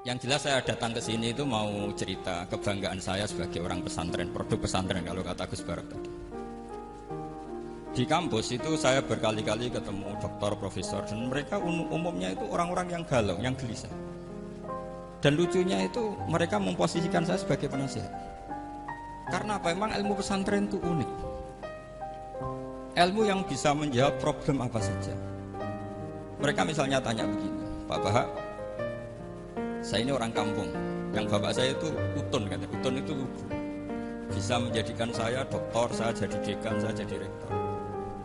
Yang jelas saya datang ke sini itu mau cerita kebanggaan saya sebagai orang pesantren, produk pesantren kalau kata Gus Barak tadi. Di kampus itu saya berkali-kali ketemu doktor, profesor, dan mereka umumnya itu orang-orang yang galau, yang gelisah. Dan lucunya itu mereka memposisikan saya sebagai penasihat. Karena apa? Memang ilmu pesantren itu unik. Ilmu yang bisa menjawab problem apa saja. Mereka misalnya tanya begini, Pak Bahak, saya ini orang kampung, yang bapak saya itu utun, katanya. Utun itu lugu, bisa menjadikan saya doktor, saya jadi dekan, saya jadi rektor.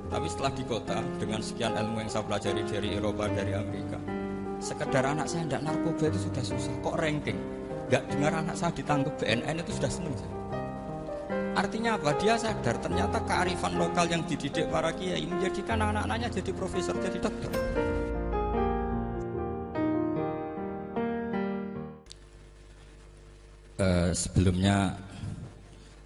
Tapi setelah di kota, dengan sekian ilmu yang saya pelajari dari Eropa, dari Amerika, sekedar anak saya tidak narkoba itu sudah susah. Kok ranking? Gak dengar anak saya ditangkap BNN itu sudah senang saya. Artinya apa? Dia sadar ternyata kearifan lokal yang dididik para kiai menjadikan anak-anaknya jadi profesor, jadi dokter. Sebelumnya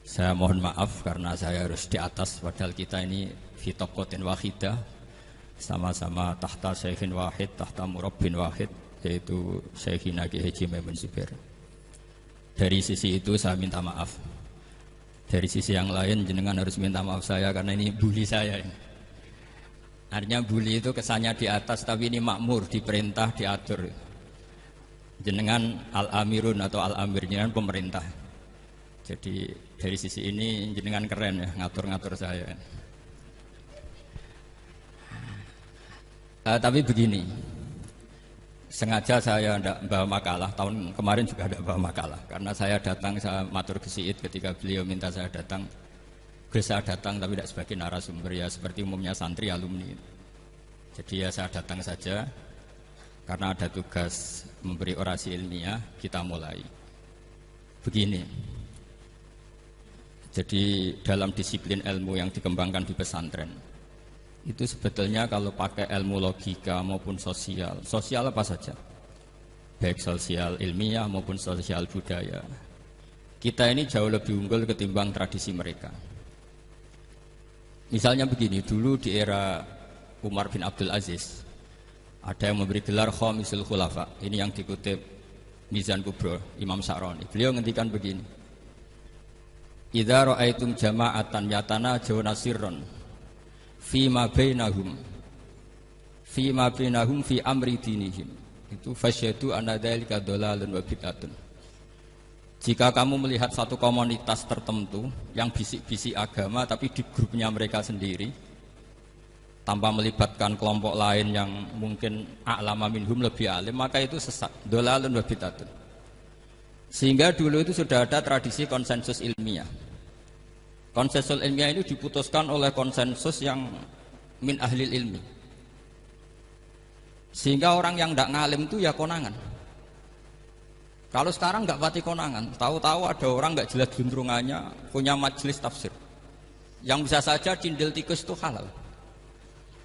saya mohon maaf karena saya harus di atas, padahal kita ini fitokotin wahidah, sama-sama tahta syekhin wahid, tahta murabbin wahid, yaitu Syekhina Ki Haji Maimun Zubair. Dari sisi itu saya minta maaf. Dari sisi yang lain jenengan harus minta maaf saya karena ini bully saya. Artinya bully itu kesannya di atas, tapi ini makmur, diperintah, diatur. Jenengan al-amirun atau al-amir, jenengan pemerintah. Jadi dari sisi ini jenengan keren ya, ngatur-ngatur saya. Tapi begini, sengaja saya tidak bawa makalah, tahun kemarin juga tidak bawa makalah. Karena saya datang, saya matur ke Siid ketika beliau minta saya datang. Saya datang tapi tidak sebagai narasumber, ya seperti umumnya santri alumni. Jadi ya saya datang saja. Karena ada tugas memberi orasi ilmiah, kita mulai. Begini. Jadi dalam disiplin ilmu yang dikembangkan di pesantren, itu sebetulnya kalau pakai ilmu logika maupun sosial, sosial apa saja, baik sosial ilmiah maupun sosial budaya, kita ini jauh lebih unggul ketimbang tradisi mereka. Misalnya begini, dulu di era Umar bin Abdul Aziz, ada yang memberi gelar Khamisul Khulafa. Ini yang dikutip Mizan Kubro, Imam Sa'roni. Beliau ngendikan begini, idza ra'aitum jama'atan yatanajawna sirran fima bainahum fi amri dinihim, itu fasyhadu anna dzalika dhalalun wa bid'atun. Jika kamu melihat satu komunitas tertentu yang bisik-bisik agama tapi di grupnya mereka sendiri, tanpa melibatkan kelompok lain yang mungkin a'lama minhum, lebih alim, maka itu sesat, dhalalun wa bid'atun. Sehingga dulu itu sudah ada tradisi konsensus ilmiah. Konsensus ilmiah ini diputuskan oleh konsensus yang min ahlil ilmi. Sehingga orang yang tidak ngalim itu ya konangan. Kalau sekarang nggak pati konangan, tahu-tahu ada orang nggak jelas gendrungannya punya majelis tafsir. Yang bisa saja cindil tikus itu halal.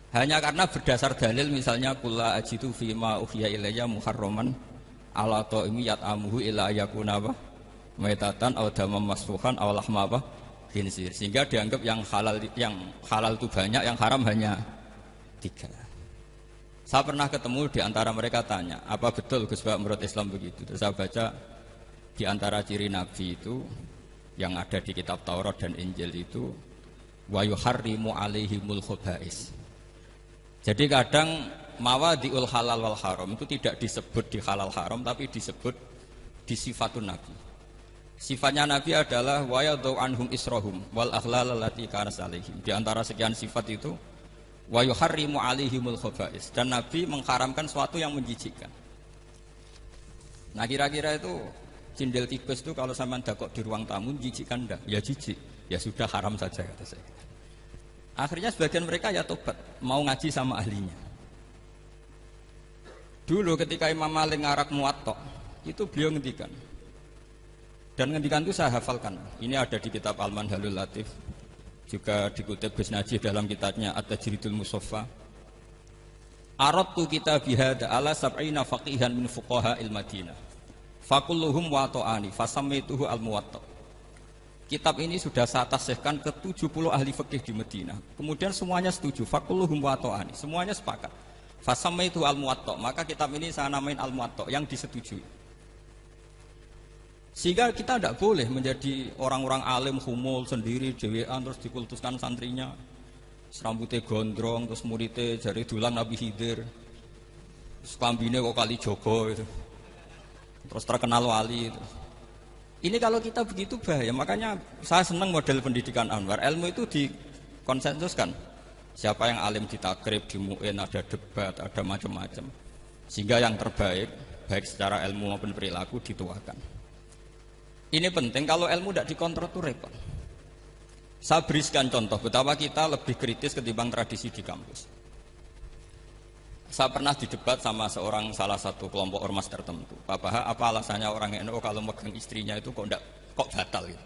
Hanya karena berdasar dalil, misalnya kula ajitu fima uhiya ilayya muharraman ala ta'imi yat'amuhu ila yakuna apa maitatan aw damam masfuhan aw lahma apa khinzir, sehingga dianggap yang halal itu banyak, yang haram hanya 3. Saya pernah ketemu di antara mereka, tanya, apa betul Gus Bak menurut Islam begitu? Terus saya baca di antara ciri Nabi itu yang ada di kitab Taurat dan Injil itu wa yuharrimu alaihimul khaba'is. Jadi kadang mawadi'ul halal wal haram itu tidak disebut di halal haram, tapi disebut di sifatun Nabi. Sifatnya Nabi adalah wa yadau anhum israhum wal aghlal allati kanat alaihim. Di antara sekian sifat itu wa yuharrimu alaihimul khaba'is, dan Nabi mengharamkan sesuatu yang menjijikkan. Nah, kira-kira itu cindil tikus itu kalau sampean dakok di ruang tamu menjijikkan enggak? Ya jijik. Ya sudah, haram saja, kata saya. Akhirnya sebagian mereka ya tobat, mau ngaji sama ahlinya. Dulu ketika Imam Malik ngarak Muwatta, itu beliau ngendikan. Dan ngendikan itu saya hafalkan. Ini ada di kitab Al-Manhalul Latif, juga dikutip Gus Najih dalam kitabnya At-Tajridul Musaffa. Aradtu kitabi hadza ala sab'ina faqihan min fuqaha il-Madinah. Fakulluhum wata'ani fasammaituhu al-Muwatta. Kitab ini sudah saya tasihkan ke 70 ahli fikih di Madinah. Kemudian semuanya setuju, fakulluhum wata'ani, semuanya sepakat. Fasamaitu al-Muwatta, maka kitab ini saya namain al-Muwatta, yang disetujui. Sehingga kita tidak boleh menjadi orang-orang alim humul sendiri dewean terus dikultuskan santrinya, rambutnya gondrong terus muridnya jari dulang Nabi Khidir, terus klambine kok kali Jogo itu, terus terkenal wali itu. Ini kalau kita begitu bahaya. Makanya saya senang model pendidikan Anwar. Ilmu itu dikonsensuskan. Siapa yang alim di takrib, di mu'in, ada debat, ada macam-macam. Sehingga yang terbaik, baik secara ilmu maupun perilaku dituakan. Ini penting, kalau ilmu tidak dikontrol itu repot. Saya berikan contoh betapa kita lebih kritis ketimbang tradisi di kampus. Saya pernah didebat sama salah satu kelompok ormas tertentu. Pak Bahak, apa alasannya orang NU kalau megang istrinya itu kok batal gitu?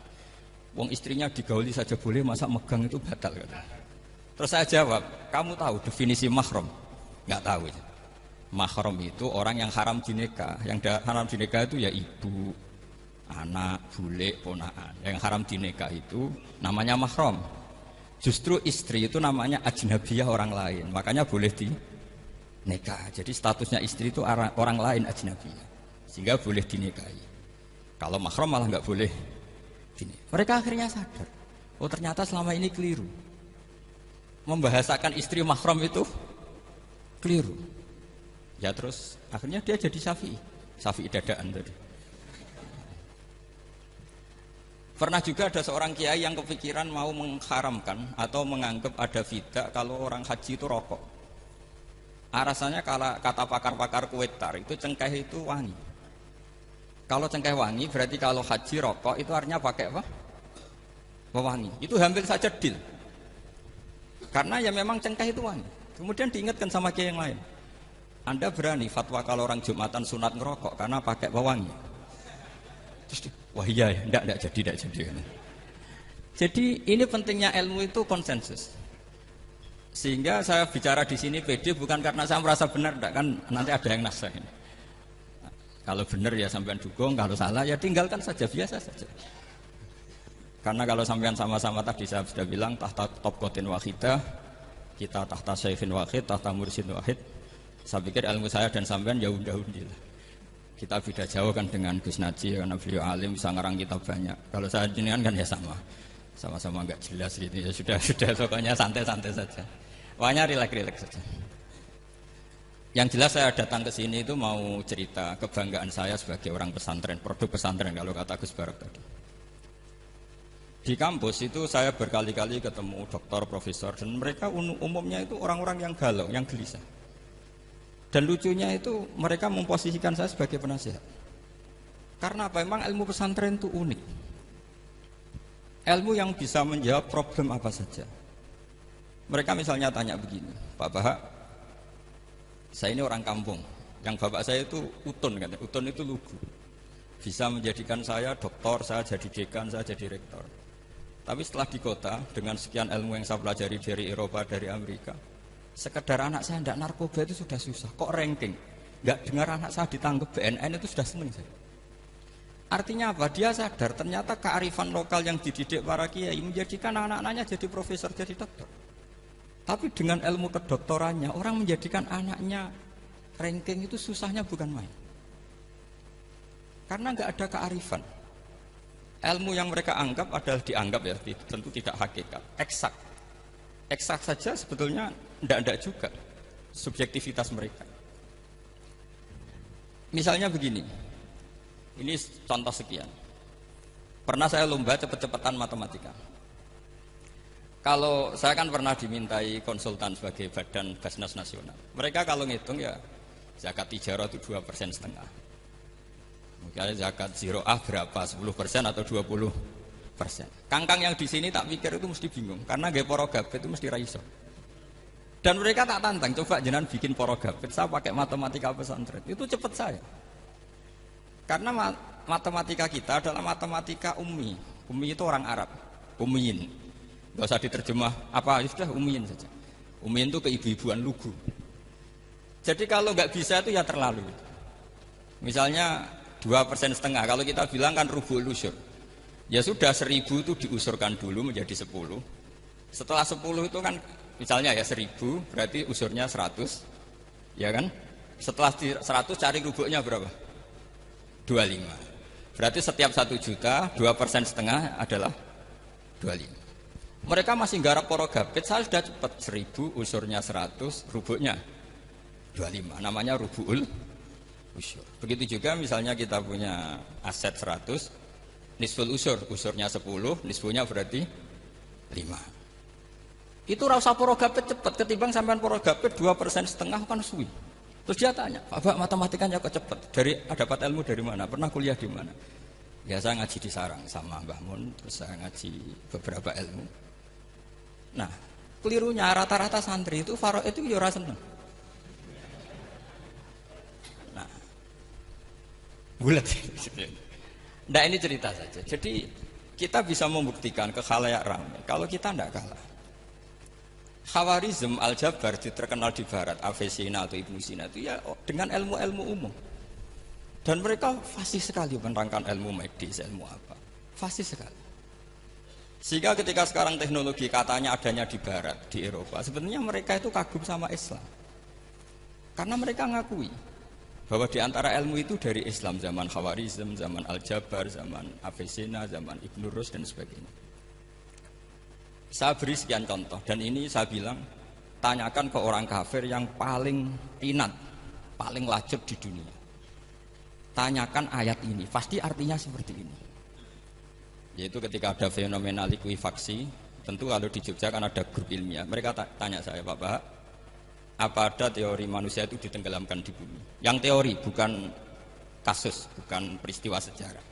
Wong istrinya digauli saja boleh, masa megang itu batal gitu. Terus saya jawab, kamu tahu definisi mahram? Nggak tahu. Mahram itu orang yang haram dinikah. Yang haram dinikah itu ya ibu, anak, bule, ponaan. Yang haram dinikah itu namanya mahram. Justru istri itu namanya ajnabiyah, orang lain. Makanya boleh dinikah. Jadi statusnya istri itu orang lain, ajnabiyah. Sehingga boleh dinikahi. Kalau mahram malah nggak boleh dinikahi. Mereka akhirnya sadar, oh ternyata selama ini keliru. Membahasakan istri mahram itu keliru. Ya terus akhirnya dia jadi Syafi'i dadaan tadi. Pernah juga ada seorang kiai yang kepikiran mau mengharamkan atau menganggap ada bidah kalau orang haji itu rokok. Rasanya kata pakar-pakar kuetar itu cengkeh itu wangi. Kalau cengkeh wangi berarti kalau haji rokok itu artinya pakai apa? Wangi. Itu hampir saja deal. Karena ya memang cengkeh itu wangi. Kemudian diingatkan sama kiai yang lain. Anda berani fatwa kalau orang Jumatan sunat ngerokok karena pakai pewangi? Terus wah iya ya, enggak jadi. Jadi ini pentingnya ilmu itu konsensus. Sehingga saya bicara di sini pede bukan karena saya merasa benar, enggak, kan nanti ada yang nasah ini. Kalau benar ya sampean dukung, kalau salah ya tinggalkan saja, biasa saja. Karena kalau sampean sama-sama tadi saya sudah bilang tahta topkotin wahidah, kita tahta syaifin wahid, tahta mursyid wahid. Saya pikir ilmu saya dan sampean jauh-jauh lah. Kita beda jauh kan dengan Gus Naji karena beliau alim bisa ngarang kitab banyak. Kalau saya jenengan kan ya sama-sama nggak jelas gitu ya sudah pokoknya santai-santai saja. Pokoknya rileks saja. Yang jelas saya datang ke sini itu mau cerita kebanggaan saya sebagai orang pesantren, produk pesantren kalau kata Gus Barak tadi. Di kampus itu saya berkali-kali ketemu doktor, profesor dan mereka umumnya itu orang-orang yang galau, yang gelisah. Dan lucunya itu mereka memposisikan saya sebagai penasihat. Karena apa? Memang ilmu pesantren itu unik. Ilmu yang bisa menjawab problem apa saja. Mereka misalnya tanya begini, Pak Bahak, saya ini orang kampung. Yang bapak saya itu utun kan? Utun itu lugu. Bisa menjadikan saya doktor, saya jadi dekan, saya jadi rektor. Tapi setelah di kota dengan sekian ilmu yang saya pelajari dari Eropa, dari Amerika, sekedar anak saya tidak narkoba itu sudah susah. Kok ranking? Nggak dengar anak saya ditangkap BNN itu sudah seneng saya. Artinya apa? Dia sadar ternyata kearifan lokal yang dididik para kiai menjadikan anak-anaknya jadi profesor, jadi dokter. Tapi dengan ilmu kedoktorannya orang menjadikan anaknya ranking itu susahnya bukan main. Karena nggak ada kearifan. Ilmu yang mereka anggap adalah dianggap ya, tentu tidak hakikat, eksak. Eksak saja sebetulnya tidak juga subjektivitas mereka. Misalnya begini, ini contoh sekian. Pernah saya lomba cepet-cepetan matematika. Kalau saya kan pernah dimintai konsultan sebagai badan Basnas Nasional. Mereka kalau ngitung ya zakat tijarah itu 2,5%. Mungkin zakat ziroah berapa? 10% atau 20%. Kangkang yang di sini tak pikir itu mesti bingung karena gaya porogabet itu mesti raiso. Dan mereka tak tantang, coba jenengan bikin porogabet, saya pakai matematika pesantren, itu cepat saya. Karena matematika kita adalah matematika ummi. Ummi itu orang Arab, ummiin. Gak usah diterjemah apa, sudah ummiin saja. Ummiin itu keibu-ibuan lugu. Jadi kalau nggak bisa itu ya terlalu. Misalnya 2,5%, kalau kita bilang kan rubul usur. Ya sudah 1.000 itu diusurkan dulu menjadi 10. Setelah 10 itu kan misalnya ya 1.000 berarti usurnya 100. Ya kan? Setelah 100 cari rubuknya berapa? 25. Berarti setiap 1 juta 2,5% adalah 25. Mereka masih garap porogapit, saya sudah cepat 1000, usurnya 100, rubuknya 25. Namanya rubuul usur. Begitu juga misalnya kita punya aset 100, nisful usur, usurnya 10, nisfunya berarti 5. Itu rasa porogapit cepat ketimbang sampean porogapit 2,5% kan suwi. Terus dia tanya, Pak, matematikanya kok cepat? Dapat ilmu dari mana? Pernah kuliah di mana? Ya saya ngaji di Sarang sama Mbah Mun, terus saya ngaji beberapa ilmu. Nah, kelirunya rata-rata santri itu faraid itu ya ora seneng. Nah, bulat. Nah ini cerita saja. Jadi kita bisa membuktikan ke khalayak ramai kalau kita tidak kalah. Khawarizm Al-Jabar terkenal di barat, Avicenna atau Ibnu Sina itu ya dengan ilmu-ilmu umum. Dan mereka fasih sekali menerangkan ilmu medis, ilmu apa. Fasih sekali. Sehingga ketika sekarang teknologi katanya adanya di barat, di Eropa, sebenarnya mereka itu kagum sama Islam. Karena mereka ngakui bahwa di antara ilmu itu dari Islam, zaman Khawarizm, zaman Al-Jabar, zaman Avicenna, zaman Ibnu Rus dan sebagainya. Saya beri sekian contoh dan ini saya bilang tanyakan ke orang kafir yang paling inat, paling lacip di dunia. Tanyakan ayat ini, pasti artinya seperti ini. Yaitu ketika ada fenomena likuifaksi, tentu kalau di Jogja kan ada grup ilmiah. Mereka tanya saya, Pak, apa ada teori manusia itu ditenggelamkan di bumi? Yang teori, bukan kasus, bukan peristiwa sejarah.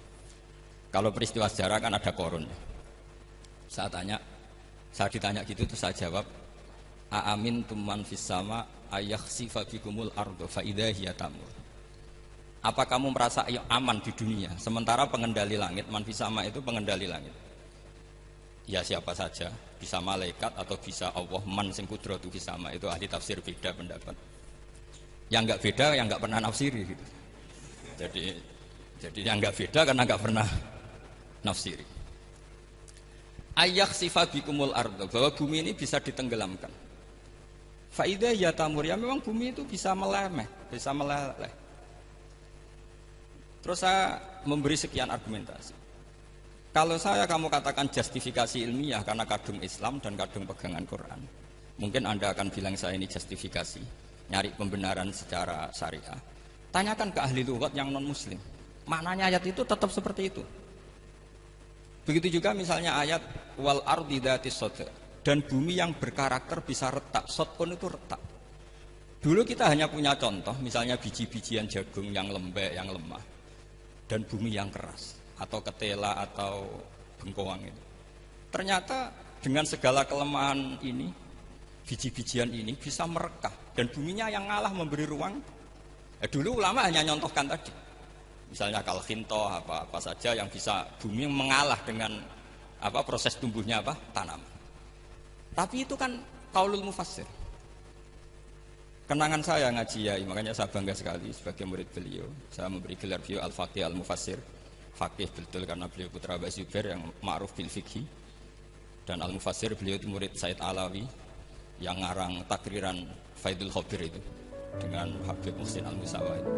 Kalau peristiwa sejarah kan ada korun. Saya ditanya gitu, terus saya jawab, Aamin tuman fis sama ayakhsifa bikumul ardo fa idza hiya tamur. Apa kamu merasa aman di dunia sementara pengendali langit, manfisama itu pengendali langit? Ya siapa saja, bisa malaikat atau bisa Allah, man sing kudratu fisama, itu ahli tafsir beda pendapat. Yang enggak beda yang enggak pernah nafsiri gitu. Jadi yang enggak beda karena enggak pernah nafsiri. Ayakhsifa bikumul ardo, bahwa bumi ini bisa ditenggelamkan. Fa idza ya tamur, ya memang bumi itu bisa meleleh, bisa meleleh. Terus saya memberi sekian argumentasi. Kalau kamu katakan justifikasi ilmiah karena kadung Islam dan kadung pegangan Quran, mungkin Anda akan bilang saya ini justifikasi, nyari pembenaran secara syariah. Tanyakan ke ahli lughat yang non muslim, maknanya ayat itu tetap seperti itu. Begitu juga misalnya ayat wal ardi dzatis sodr, dan bumi yang berkarakter bisa retak, sodkun itu retak. Dulu kita hanya punya contoh, misalnya biji-bijian jagung yang lembek, yang lemah, dan bumi yang keras atau ketela atau bengkoang itu. Ternyata dengan segala kelemahan ini, biji-bijian ini bisa merekah dan buminya yang ngalah memberi ruang. Dulu ulama hanya nyontohkan tadi, misalnya kalkhinto apa saja yang bisa bumi mengalah dengan proses tumbuhnya tanaman. Tapi itu kan qaulul mufassir. Kenangan saya ngaji Yai, makanya saya bangga sekali sebagai murid beliau. Saya memberi gelar beliau Al-Faqih Al-Mufassir. Faqih betul karena beliau putra Mbah Zubair yang ma'ruf bil fiqhi. Dan Al-Mufassir beliau itu murid Said Alawi yang ngarang takriran Faidul Khabir itu dengan Habib Muhsin Al-Musawa itu.